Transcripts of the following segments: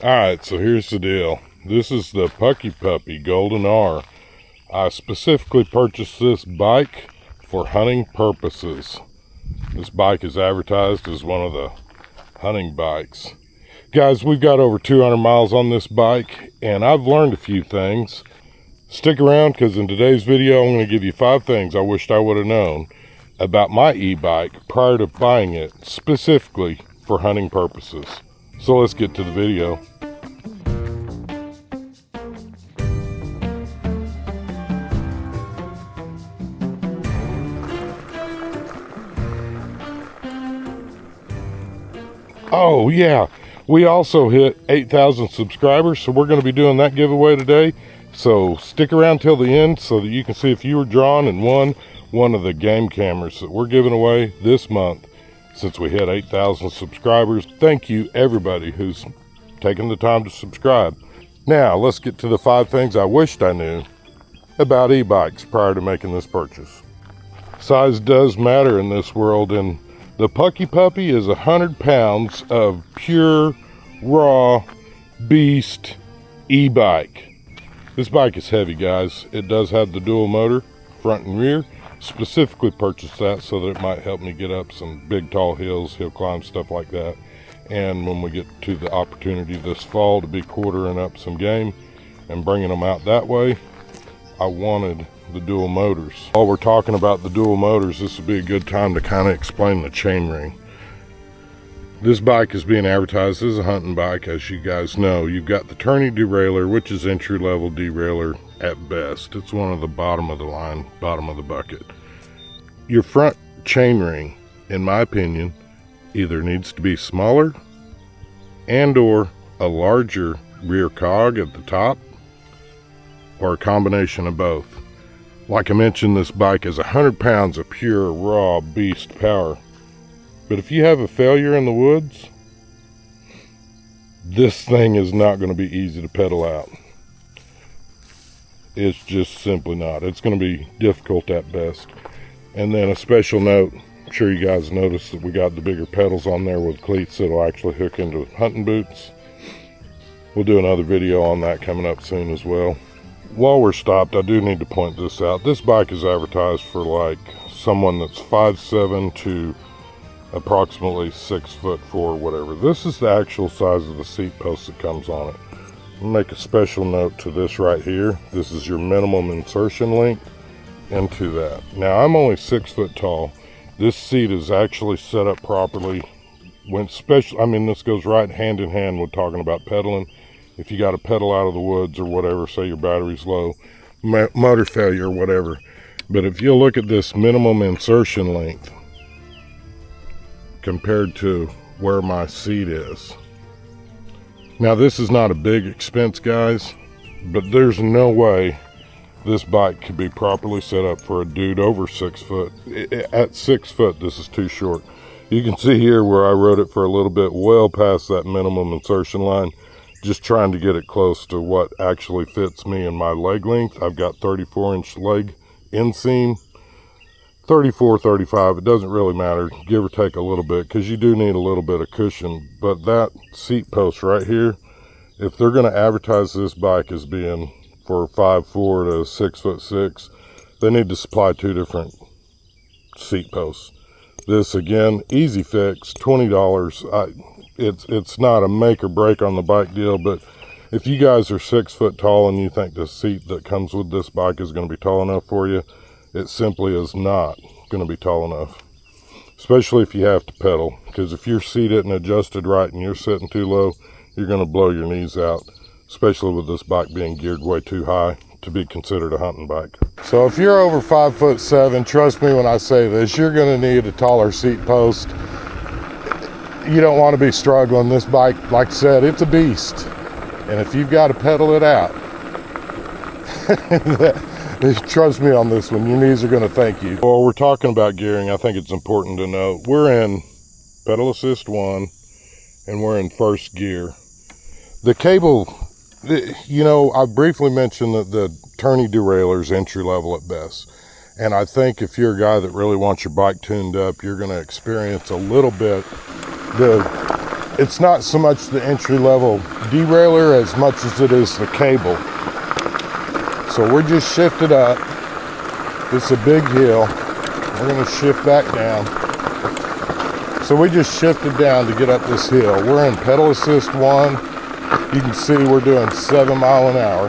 Alright, so here's the deal. This is the PuckiPuppy Golden R. I specifically purchased this bike for hunting purposes. This bike is advertised as one of the hunting bikes. Guys, we've got over 200 miles on this bike, and I've learned a few things. Stick around, because in today's video, I'm going to give you 5 things I wished I would have known about my e-bike prior to buying it, specifically for hunting purposes. So let's get to the video. Oh yeah, we also hit 8,000 subscribers, so we're going to be doing that giveaway today. So stick around till the end so that you can see if you were drawn and won one of the game cameras that we're giving away this month. Since we hit 8,000 subscribers, thank you everybody who's taken the time to subscribe. Now let's get to the 5 things I wished I knew about e-bikes prior to making this purchase. Size does matter in this world, and the PuckiPuppy is 100 pounds of pure, raw, beast e-bike. This bike is heavy, guys. It does have the dual motor, front and rear. Specifically purchased that so that it might help me get up some big, tall hills, hill climb, stuff like that. And when we get to the opportunity this fall to be quartering up some game and bringing them out that way, I wanted the dual motors. While we're talking about the dual motors, this would be a good time to kind of explain the chainring. This bike is being advertised as a hunting bike. As you guys know, you've got the tourney derailleur, which is entry-level derailleur at best. It's one of the bottom of the line, bottom of the bucket. Your front chainring, in my opinion, either needs to be smaller and or a larger rear cog at the top, or a combination of both. Like I mentioned, this bike is 100 pounds of pure, raw beast power. But if you have a failure in the woods, this thing is not going to be easy to pedal out. It's just simply not. It's going to be difficult at best. And then a special note, I'm sure you guys noticed that we got the bigger pedals on there with cleats that'll actually hook into hunting boots. We'll do another video on that coming up soon as well. While we're stopped, I do need to point this out. This bike is advertised for like someone that's 5'7" to approximately 6'4", whatever. This is the actual size of the seat post that comes on it. I'll make a special note to this right here. This is your minimum insertion length into that. Now I'm only 6 foot tall. This seat is actually set up properly. This goes right hand in hand with talking about pedaling. If you got to pedal out of the woods or whatever, say your battery's low, motor failure or whatever. But if you look at this minimum insertion length compared to where my seat is. Now this is not a big expense, guys, but there's no way this bike could be properly set up for a dude over 6 foot. At 6 foot, this is too short. You can see here where I rode it for a little bit, well past that minimum insertion line, just trying to get it close to what actually fits me in my leg length. I've got 34-inch leg inseam, 34, 35, it doesn't really matter, give or take a little bit, because you do need a little bit of cushion. But that seat post right here, if they're going to advertise this bike as being for 5'4" to 6'6", they need to supply 2 different seat posts. This, again, easy fix, $20. It's not a make or break on the bike deal, but if you guys are 6 foot tall and you think the seat that comes with this bike is going to be tall enough for you, it simply is not going to be tall enough, especially if you have to pedal, because if your seat isn't adjusted right and you're sitting too low, you're going to blow your knees out, especially with this bike being geared way too high to be considered a hunting bike. So if you're over 5'7", trust me when I say this, you're going to need a taller seat post. You don't want to be struggling. This bike, like I said, it's a beast, and if you've got to pedal it out, trust me on this one, your knees are going to thank you. While we're talking about gearing, I think it's important to note we're in pedal assist 1 and we're in first gear. The cable, I briefly mentioned that the tourney derailleur is entry level at best, and I think if you're a guy that really wants your bike tuned up, you're going to experience a little bit it's not so much the entry-level derailleur as much as it is the cable. So we're just shifted up. It's a big hill. We're going to shift back down. So we just shifted down to get up this hill. We're in pedal assist 1. You can see we're doing 7 miles an hour.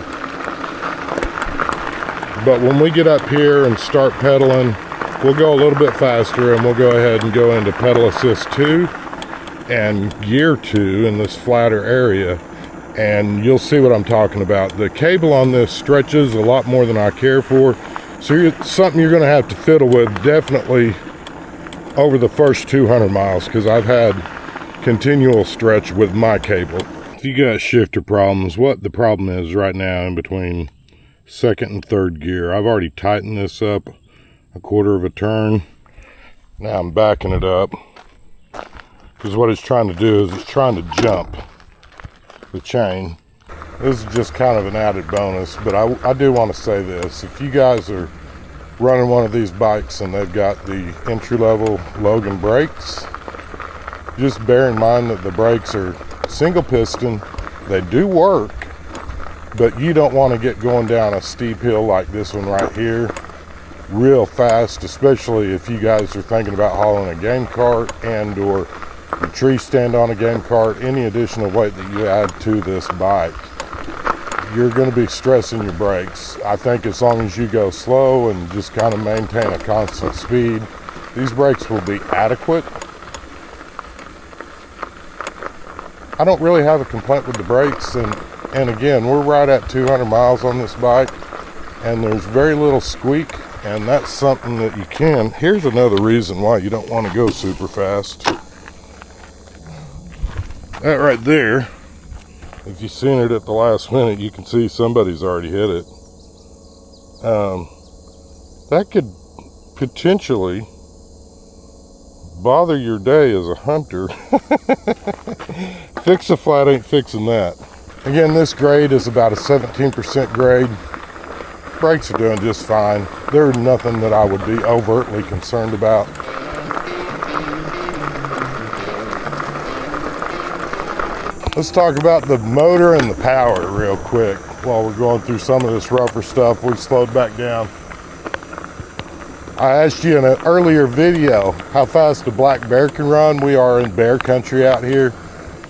But when we get up here and start pedaling, we'll go a little bit faster, and we'll go ahead and go into pedal assist 2 and gear 2 in this flatter area, and you'll see what I'm talking about. The cable on this stretches a lot more than I care for, so it's something you're going to have to fiddle with definitely over the first 200 miles, because I've had continual stretch with my cable. If you got shifter problems, what the problem is right now in between second and third gear, I've already tightened this up a quarter of a turn. Now I'm backing it up, because what it's trying to do is it's trying to jump the chain. This is just kind of an added bonus, but I do want to say this. If you guys are running one of these bikes and they've got the entry-level Logan brakes, just bear in mind that the brakes are single piston. They do work, but you don't want to get going down a steep hill like this one right here real fast, especially if you guys are thinking about hauling a game cart and or your tree stand on a game cart. Any additional weight that you add to this bike, you're going to be stressing your brakes. I think as long as you go slow and just kind of maintain a constant speed, these brakes will be adequate. I don't really have a complaint with the brakes, and again, we're right at 200 miles on this bike, and there's very little squeak, and that's something that you can. Here's another reason why you don't want to go super fast. That right there, if you've seen it at the last minute, you can see somebody's already hit it. That could potentially bother your day as a hunter. Fix a flat ain't fixing that. Again, this grade is about a 17% grade. Brakes are doing just fine. There's nothing that I would be overtly concerned about. Let's talk about the motor and the power real quick while we're going through some of this rougher stuff. We've slowed back down. I asked you in an earlier video how fast a black bear can run. We are in bear country out here,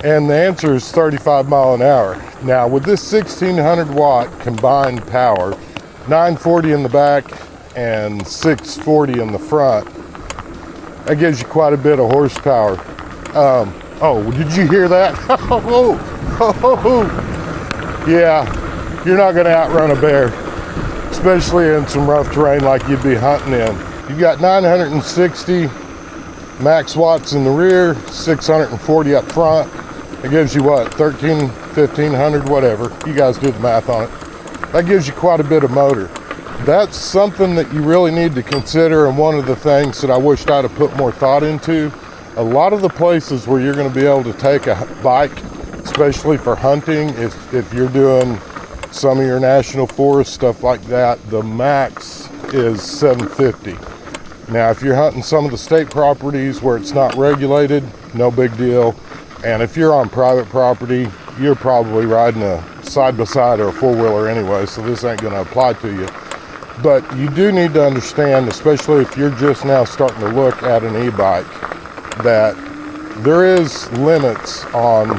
and the answer is 35 miles an hour. Now with this 1600 watt combined power, 940 in the back and 640 in the front, that gives you quite a bit of horsepower. Oh, did you hear that? Yeah, you're not gonna outrun a bear, especially in some rough terrain like you'd be hunting in. You've got 960 max watts in the rear, 640 up front. It gives you what, 1500, whatever. You guys do the math on it. That gives you quite a bit of motor. That's something that you really need to consider, and one of the things that I wished I'd have put more thought into. A lot of the places where you're going to be able to take a bike, especially for hunting, if you're doing some of your national forest stuff like that, the max is 750. Now if you're hunting some of the state properties where it's not regulated, no big deal. And if you're on private property, you're probably riding a side-by-side or a four-wheeler anyway, so this ain't going to apply to you. But you do need to understand, especially if you're just now starting to look at an e-bike, that there is limits on,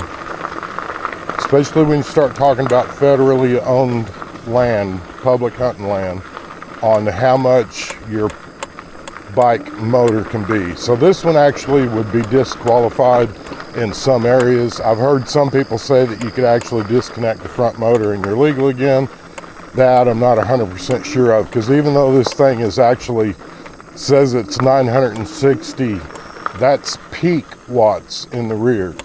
especially when you start talking about federally owned land, public hunting land, on how much your bike motor can be. So this one actually would be disqualified in some areas. I've heard some people say that you could actually disconnect the front motor and you're legal again. That I'm not 100% sure of, because even though this thing is actually says it's 960, that's peak watts in the rear.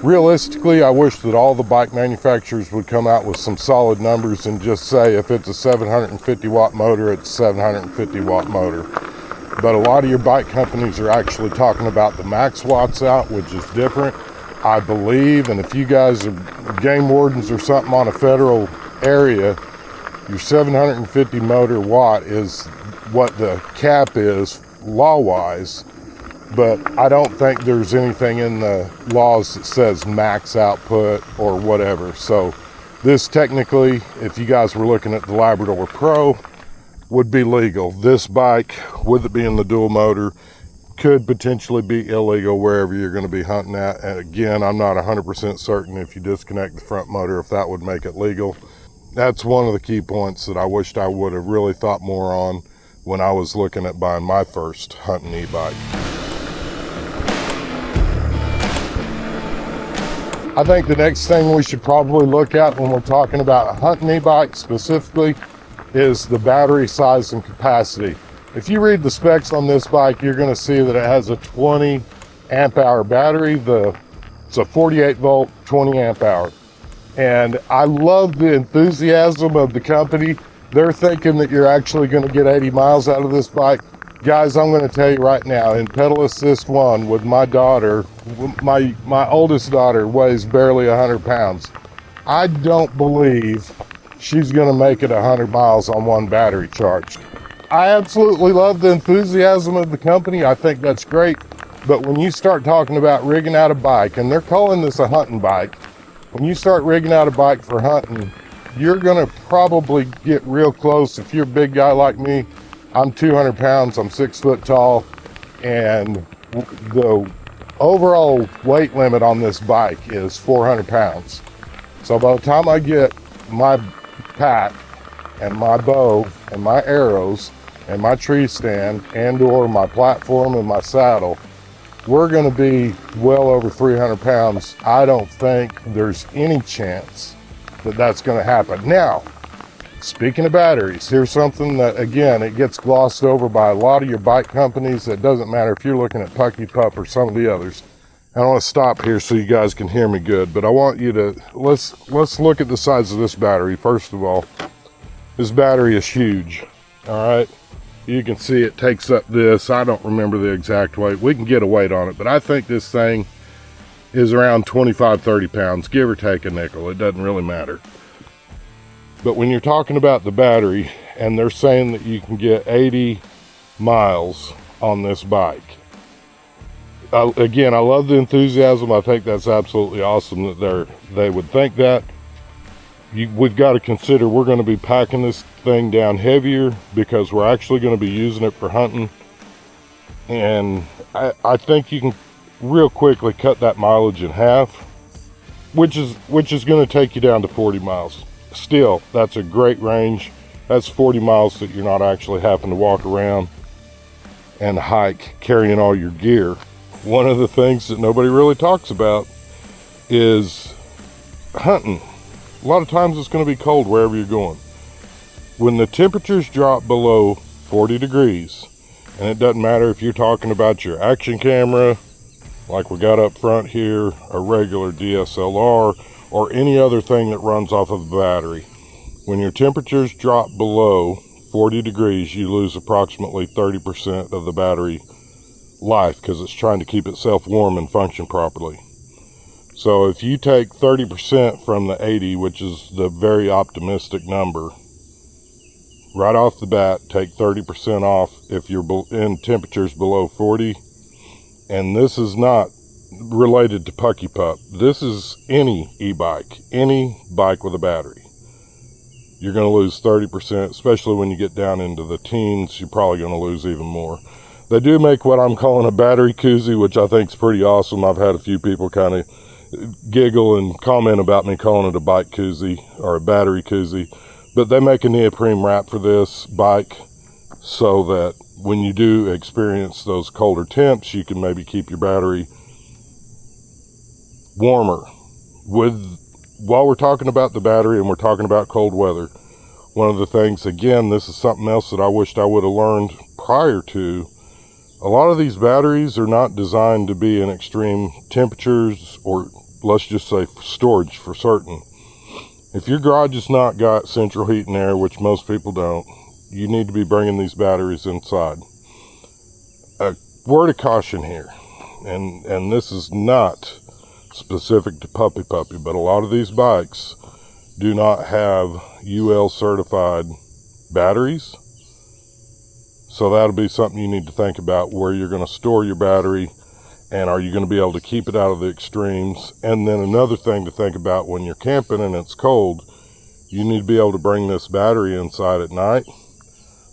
Realistically, I wish that all the bike manufacturers would come out with some solid numbers and just say if it's a 750 watt motor, it's a 750 watt motor. But a lot of your bike companies are actually talking about the max watts out, which is different, I believe. And if you guys are game wardens or something on a federal area, your 750 motor watt is what the cap is law-wise. but I don't think there's anything in the laws that says max output or whatever. So this technically, if you guys were looking at the Labrador Pro, would be legal. This bike, with it being the dual motor, could potentially be illegal wherever you're going to be hunting at. And again, I'm not 100% certain if you disconnect the front motor, if that would make it legal. That's one of the key points that I wished I would have really thought more on when I was looking at buying my first hunting e-bike. I think the next thing we should probably look at when we're talking about a hunting e-bike specifically is the battery size and capacity. If you read the specs on this bike, you're going to see that it has a 20 amp hour battery. It's a 48 volt, 20 amp hour. And I love the enthusiasm of the company. They're thinking that you're actually going to get 80 miles out of this bike. Guys, I'm going to tell you right now, in pedal assist 1 with my daughter, my oldest daughter weighs barely 100 pounds. I don't believe she's going to make it 100 miles on one battery charged. I absolutely love the enthusiasm of the company. I think that's great. But when you start talking about rigging out a bike, and they're calling this a hunting bike, when you start rigging out a bike for hunting, you're going to probably get real close. If you're a big guy like me, I'm 200 pounds, I'm 6 foot tall, and the overall weight limit on this bike is 400 pounds. So by the time I get my pack and my bow and my arrows and my tree stand and or my platform and my saddle, we're going to be well over 300 pounds. I don't think there's any chance that that's going to happen. Now, speaking of batteries, here's something that, again, it gets glossed over by a lot of your bike companies. It doesn't matter if you're looking at PuckiPup or some of the others. I want to stop here so you guys can hear me good, but I want you to, let's look at the size of this battery. First of all, this battery is huge, all right? You can see it takes up this. I don't remember the exact weight. We can get a weight on it, but I think this thing is around 25, 30 pounds, give or take a nickel. It doesn't really matter. But when you're talking about the battery, and they're saying that you can get 80 miles on this bike. Again, I love the enthusiasm. I think that's absolutely awesome that they would think that. We've got to consider we're going to be packing this thing down heavier because we're actually going to be using it for hunting. And I think you can real quickly cut that mileage in half, which is going to take you down to 40 miles. Still, that's a great range. That's 40 miles that you're not actually having to walk around and hike carrying all your gear. One of the things that nobody really talks about is hunting. A lot of times it's going to be cold wherever you're going. When the temperatures drop below 40 degrees, and it doesn't matter if you're talking about your action camera, like we got up front here, a regular DSLR, or any other thing that runs off of a battery. When your temperatures drop below 40 degrees, you lose approximately 30% of the battery life because it's trying to keep itself warm and function properly. So if you take 30% from the 80, which is the very optimistic number, right off the bat, take 30% off if you're in temperatures below 40. And this is not related to PuckiPup. This is any e-bike, any bike with a battery. You're going to lose 30%, especially when you get down into the teens. You're probably going to lose even more. They do make what I'm calling a battery koozie, which I think is pretty awesome. I've had a few people kind of giggle and comment about me calling it a bike koozie or a battery koozie, but they make a neoprene wrap for this bike so that when you do experience those colder temps, you can maybe keep your battery warmer. While we're talking about the battery and we're talking about cold weather, one of the things, again, this is something else that I wished I would have learned prior to. A lot of these batteries are not designed to be in extreme temperatures, or let's just say storage for certain. If your garage has not got central heat and air, which most people don't, you need to be bringing these batteries inside. A word of caution here, and this is not specific to PuckiPuppy, but a lot of these bikes do not have UL certified batteries. So that'll be something you need to think about, where you're going to store your battery, and are you going to be able to keep it out of the extremes. And then another thing to think about, when you're camping and it's cold, you need to be able to bring this battery inside at night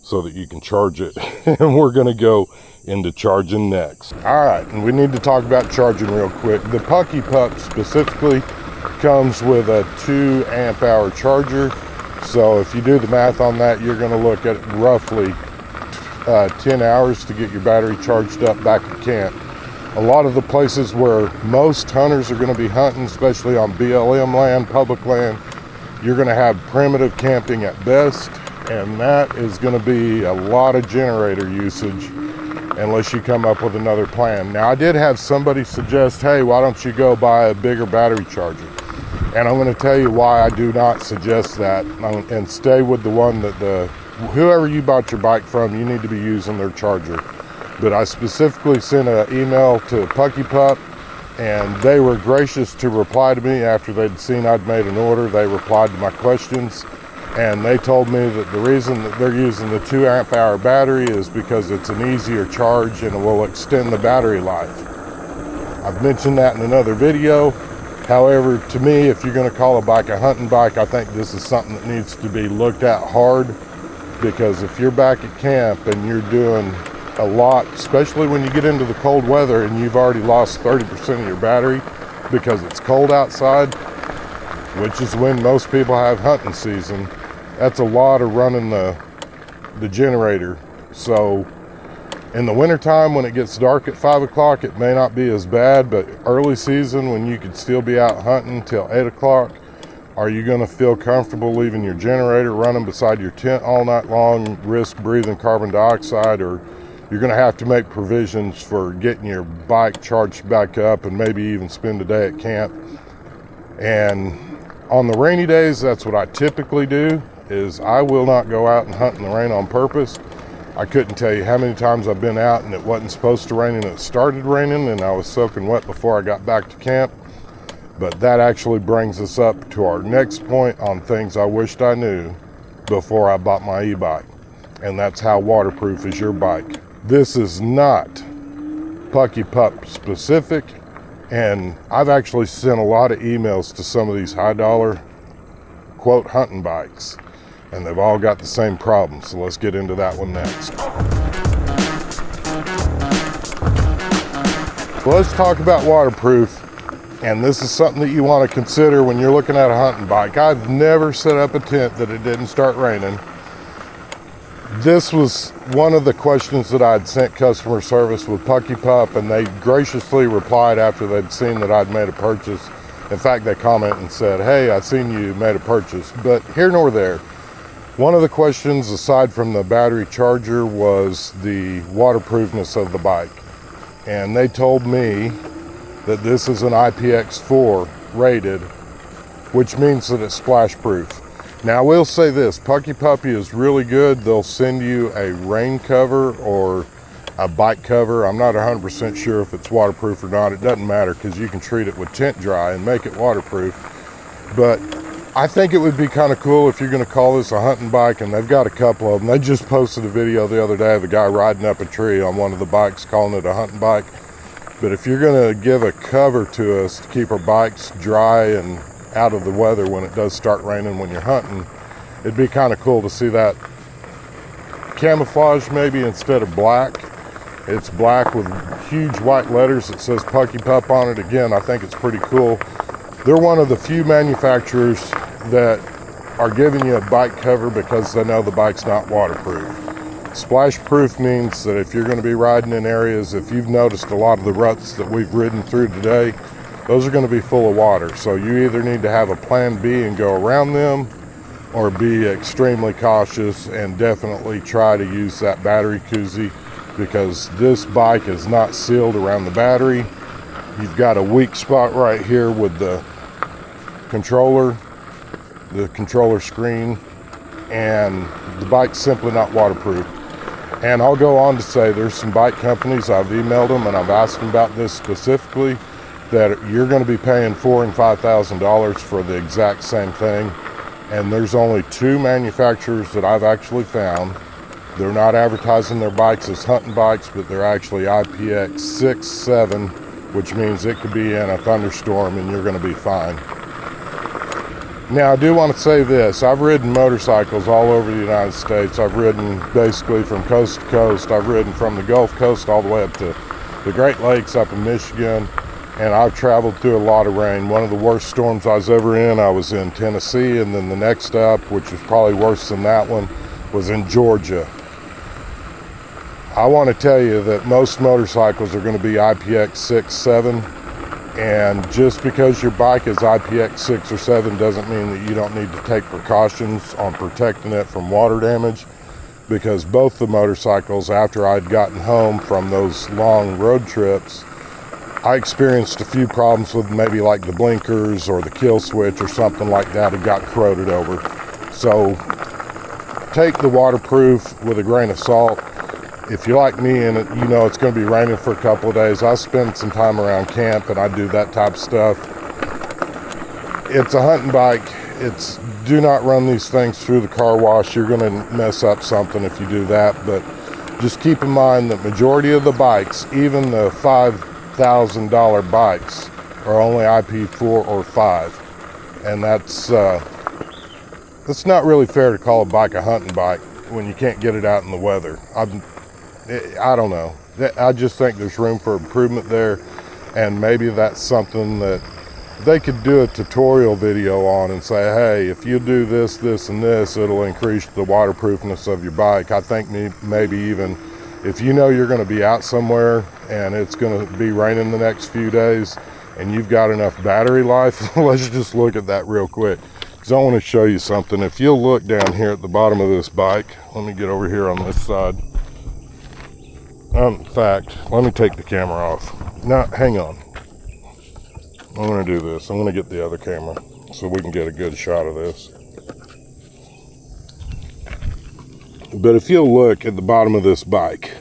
so that you can charge it. And we're going to go into charging next. All right, and we need to talk about charging real quick. The PuckiPup specifically comes with a 2 amp hour charger. So if you do the math on that, you're going to look at roughly 10 hours to get your battery charged up back at camp. A lot of the places where most hunters are going to be hunting, especially on BLM land, public land, you're going to have primitive camping at best, and that is going to be a lot of generator usage unless you come up with another plan. Now, I did have somebody suggest, hey, why don't you go buy a bigger battery charger? And I'm going to tell you why I do not suggest that, and stay with the one that whoever you bought your bike from, you need to be using their charger. But I specifically sent an email to PuckiPup, and they were gracious to reply to me after they'd seen I'd made an order. They replied to my questions, and they told me that the reason that they're using the 2 amp hour battery is because it's an easier charge and it will extend the battery life. I've mentioned that in another video. However, to me, if you're going to call a bike a hunting bike, I think this is something that needs to be looked at hard, because if you're back at camp and you're doing a lot, especially when you get into the cold weather and you've already lost 30% of your battery because it's cold outside, which is when most people have hunting season, that's a lot of running the generator. So in the wintertime, when it gets dark at 5 o'clock, it may not be as bad, but early season, when you could still be out hunting till 8 o'clock, are you going to feel comfortable leaving your generator running beside your tent all night long, risk breathing carbon dioxide? Or you're going to have to make provisions for getting your bike charged back up and maybe even spend a day at camp. And on the rainy days, that's what I typically do, is I will not go out and hunt in the rain on purpose. I couldn't tell you how many times I've been out and it wasn't supposed to rain and it started raining and I was soaking wet before I got back to camp. But that actually brings us up to our next point on things I wished I knew before I bought my e-bike. And that's how waterproof is your bike. This is not PuckiPup specific, and I've actually sent a lot of emails to some of these high dollar quote hunting bikes, and they've all got the same problem. So let's get into that one next. Well, let's talk about waterproof, and this is something that you want to consider when you're looking at a hunting bike. I've never set up a tent that it didn't start raining. This was one of the questions that I'd sent customer service with PuckiPup, and they graciously replied after they'd seen that I'd made a purchase. In fact, they commented and said, hey, I've seen you made a purchase. But here nor there, one of the questions aside from the battery charger was the waterproofness of the bike. And they told me that this is an IPX4 rated, which means that it's splash proof. Now, I will say this, PuckiPuppy is really good. They'll send you a rain cover or a bike cover. I'm not 100% sure if it's waterproof or not. It doesn't matter, because you can treat it with tent dry and make it waterproof. But I think it would be kind of cool if you're going to call this a hunting bike, and they've got a couple of them. They just posted a video the other day of a guy riding up a tree on one of the bikes calling it a hunting bike. But if you're going to give a cover to us to keep our bikes dry and out of the weather when it does start raining when you're hunting, it'd be kind of cool to see that camouflage. Maybe instead of black, it's black with huge white letters that says PuckiPup on it. Again, I think it's pretty cool. They're one of the few manufacturers that are giving you a bike cover because they know the bike's not waterproof. Splash proof means that if you're going to be riding in areas, if you've noticed a lot of the ruts that we've ridden through today, those are going to be full of water. So you either need to have a plan B and go around them, or be extremely cautious and definitely try to use that battery koozie, because this bike is not sealed around the battery. You've got a weak spot right here with the controller screen, and the bike's simply not waterproof. And I'll go on to say there's some bike companies, I've emailed them and I've asked them about this specifically, that you're going to be paying $4,000 and $5,000 for the exact same thing. And there's only 2 manufacturers that I've actually found They're not advertising their bikes as hunting bikes, but they're actually IPX6-7, which means it could be in a thunderstorm and you're going to be fine. Now, I do want to say this. I've ridden motorcycles all over the United States. I've ridden basically from coast to coast. I've ridden from the Gulf Coast all the way up to the Great Lakes up in Michigan, and I've traveled through a lot of rain. One of the worst storms I was ever in, I was in Tennessee, and then the next up, which was probably worse than that one, was in Georgia. I want to tell you that most motorcycles are going to be IPX6-7, and just because your bike is IPX6 or 7 doesn't mean that you don't need to take precautions on protecting it from water damage, because both the motorcycles, after I'd gotten home from those long road trips, I experienced a few problems with maybe like the blinkers or the kill switch or something like that. It got corroded over. So take the waterproof with a grain of salt. If you're like me and you know it's going to be raining for a couple of days, I spend some time around camp and I do that type of stuff. It's a hunting bike. Do not run these things through the car wash. You're going to mess up something if you do that. But just keep in mind that majority of the bikes, even the $5,000 bikes, are only IP4 or 5. And that's not really fair to call a bike a hunting bike when you can't get it out in the weather. I don't know. I just think there's room for improvement there, and maybe that's something that they could do a tutorial video on and say, hey, if you do this, this, and this, it'll increase the waterproofness of your bike. I think maybe even if you know you're going to be out somewhere and it's going to be raining the next few days and you've got enough battery life, let's just look at that real quick, because I want to show you something. If you'll look down here at the bottom of this bike, let me get over here on this side. In fact, let me take the camera off. Now, hang on. I'm going to do this. I'm going to get the other camera so we can get a good shot of this. But if you'll look at the bottom of this bike,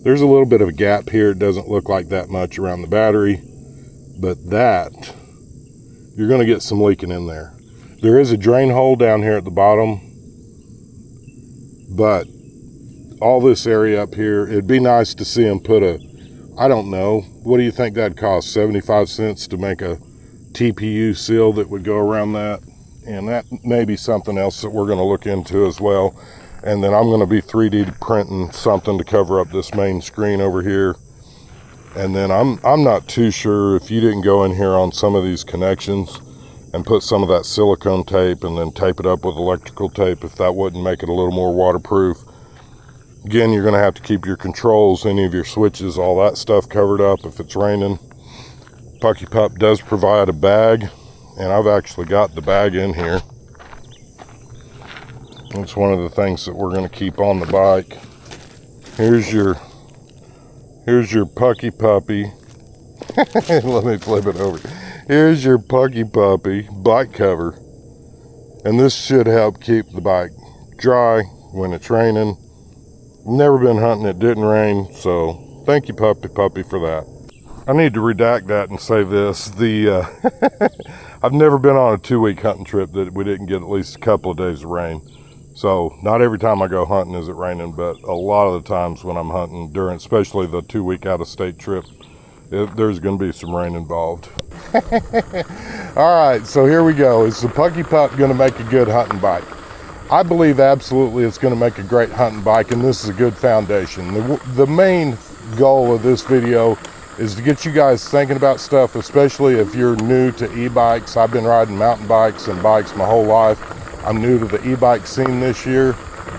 there's a little bit of a gap here. It doesn't look like that much around the battery, but that, you're going to get some leaking in there. There is a drain hole down here at the bottom, but all this area up here, it'd be nice to see them put I don't know, what do you think that'd cost? 75 cents to make a TPU seal that would go around that? And that may be something else that we're going to look into as well. And then I'm going to be 3D printing something to cover up this main screen over here. And then I'm not too sure if you didn't go in here on some of these connections and put some of that silicone tape and then tape it up with electrical tape, if that wouldn't make it a little more waterproof. Again, you're going to have to keep your controls, any of your switches, all that stuff covered up if it's raining. PuckiPup does provide a bag, and I've actually got the bag in here. It's one of the things that we're going to keep on the bike. Here's your PuckiPuppy. Let me flip it over. Here's your PuckiPuppy bike cover. And this should help keep the bike dry when it's raining. Never been hunting, it didn't rain, so thank you, PuckiPuppy, for that. I need to redact that and say this. I've never been on a 2-week hunting trip that we didn't get at least a couple of days of rain. So not every time I go hunting is it raining, but a lot of the times when I'm hunting, during especially the 2-week out-of-state trip, there's going to be some rain involved. All right, so here we go. Is the PuckiPup going to make a good hunting bike? I believe absolutely it's going to make a great hunting bike, and this is a good foundation. The main goal of this video is to get you guys thinking about stuff, especially if you're new to e-bikes. I've been riding mountain bikes and bikes my whole life. I'm new to the e-bike scene this year,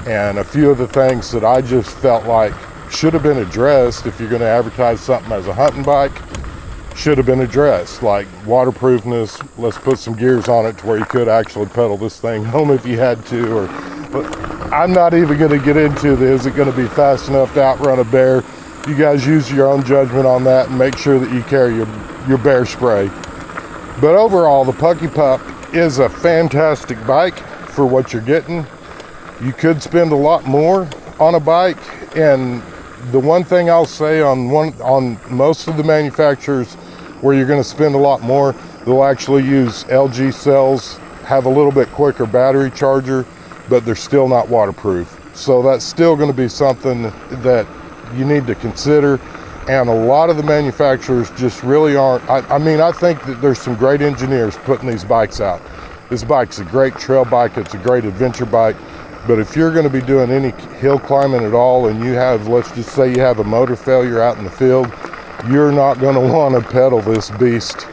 and a few of the things that I just felt like should have been addressed if you're going to advertise something as a hunting bike should have been addressed, like waterproofness. Let's put some gears on it to where you could actually pedal this thing home if you had to. Or I'm not even going to get into is it going to be fast enough to outrun a bear. You guys use your own judgment on that and make sure that you carry your bear spray. But overall, the PuckiPup is a fantastic bike for what you're getting. You could spend a lot more on a bike, and the one thing I'll say on most of the manufacturers where you're going to spend a lot more, they'll actually use LG cells, have a little bit quicker battery charger, but they're still not waterproof. So that's still going to be something that you need to consider. And a lot of the manufacturers just really aren't. I mean, I think that there's some great engineers putting these bikes out. This bike's a great trail bike. It's a great adventure bike. But if you're going to be doing any hill climbing at all, and you have, let's just say you have a motor failure out in the field, you're not going to want to pedal this beast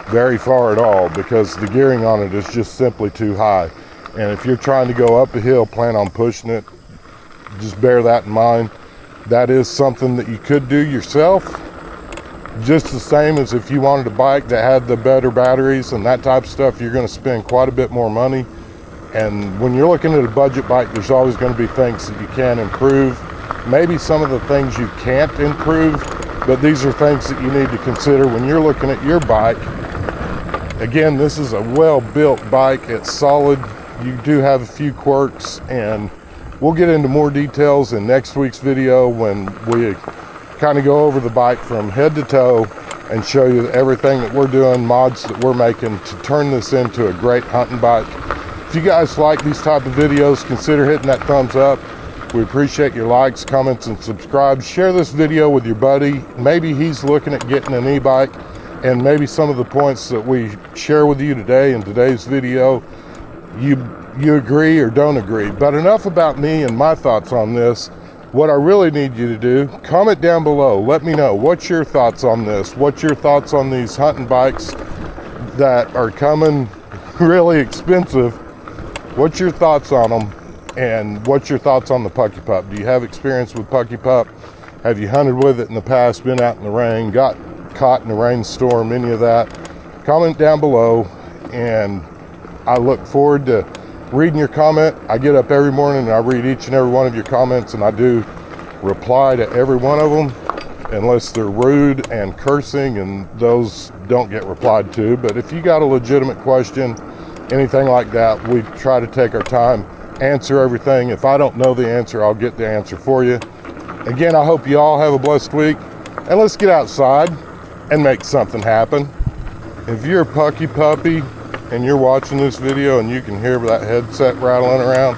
very far at all, because the gearing on it is just simply too high. And if you're trying to go up a hill, plan on pushing it, just bear that in mind. That is something that you could do yourself, just the same as if you wanted a bike that had the better batteries and that type of stuff. You're going to spend quite a bit more money. And when you're looking at a budget bike, there's always going to be things that you can improve. Maybe some of the things you can't improve, but these are things that you need to consider when you're looking at your bike. Again, this is a well-built bike. It's solid. You do have a few quirks, and we'll get into more details in next week's video when we kind of go over the bike from head to toe and show you everything that we're doing, mods that we're making to turn this into a great hunting bike. If you guys like these type of videos, consider hitting that thumbs up. We appreciate your likes, comments, and subscribe. Share this video with your buddy. Maybe he's looking at getting an e-bike, and maybe some of the points that we share with you today in today's video, you agree or don't agree. But enough about me and my thoughts on this. What I really need you to do, comment down below. Let me know, what's your thoughts on this? What's your thoughts on these hunting bikes that are coming really expensive? What's your thoughts on them? And what's your thoughts on the PuckiPup? Do you have experience with PuckiPup? Have you hunted with it in the past, been out in the rain, got caught in a rainstorm, any of that? Comment down below, and I look forward to reading your comment. I get up every morning and I read each and every one of your comments, and I do reply to every one of them, unless they're rude and cursing, and those don't get replied to. But if you got a legitimate question, anything like that, we try to take our time, answer everything. If I don't know the answer, I'll get the answer for you. Again, I hope you all have a blessed week, and let's get outside and make something happen. If you're a PuckiPuppy and you're watching this video and you can hear that headset rattling around,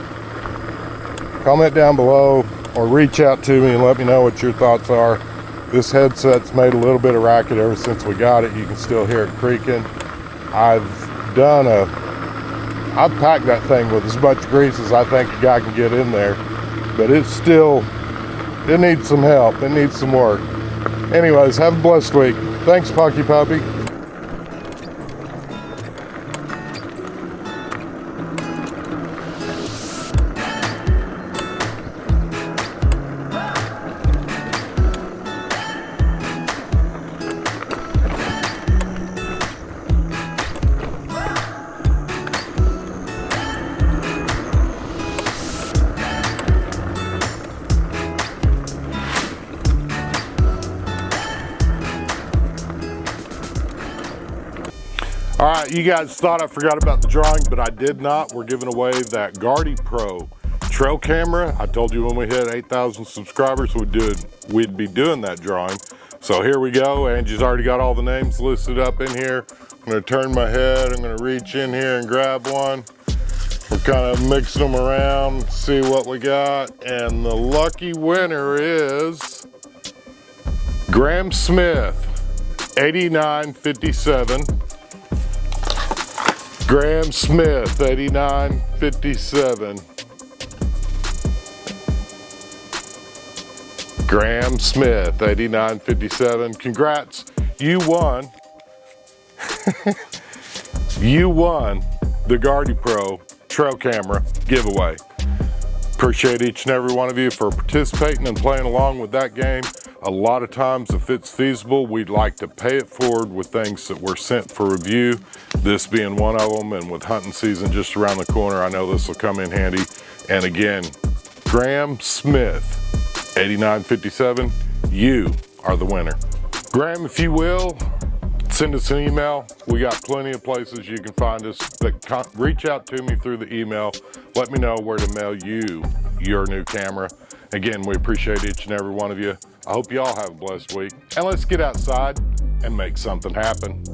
comment down below or reach out to me and let me know what your thoughts are. This headset's made a little bit of racket ever since we got it. You can still hear it creaking. I've packed that thing with as much grease as I think a guy can get in there, but it needs some help. It needs some work. Anyways, have a blessed week. Thanks, PuckiPuppy. All right, you guys thought I forgot about the drawing, but I did not. We're giving away that Gardy Pro trail camera. I told you when we hit 8,000 subscribers, we'd be doing that drawing. So here we go. Angie's already got all the names listed up in here. I'm gonna turn my head. I'm gonna reach in here and grab one. We're kind of mixing them around, see what we got. And the lucky winner is Graham Smith, 8957. Graham Smith, 8957. Graham Smith, 8957. Congrats, you won. You won the Gardy Pro trail camera giveaway. Appreciate each and every one of you for participating and playing along with that game. A lot of times, if it's feasible, we'd like to pay it forward with things that were sent for review, this being one of them. And with hunting season just around the corner, I know this will come in handy. And again, Graham Smith, 8957, you are the winner. Graham, if you will, send us an email. We got plenty of places you can find us, but reach out to me through the email. Let me know where to mail you your new camera. Again, we appreciate each and every one of you. I hope you all have a blessed week, and let's get outside and make something happen.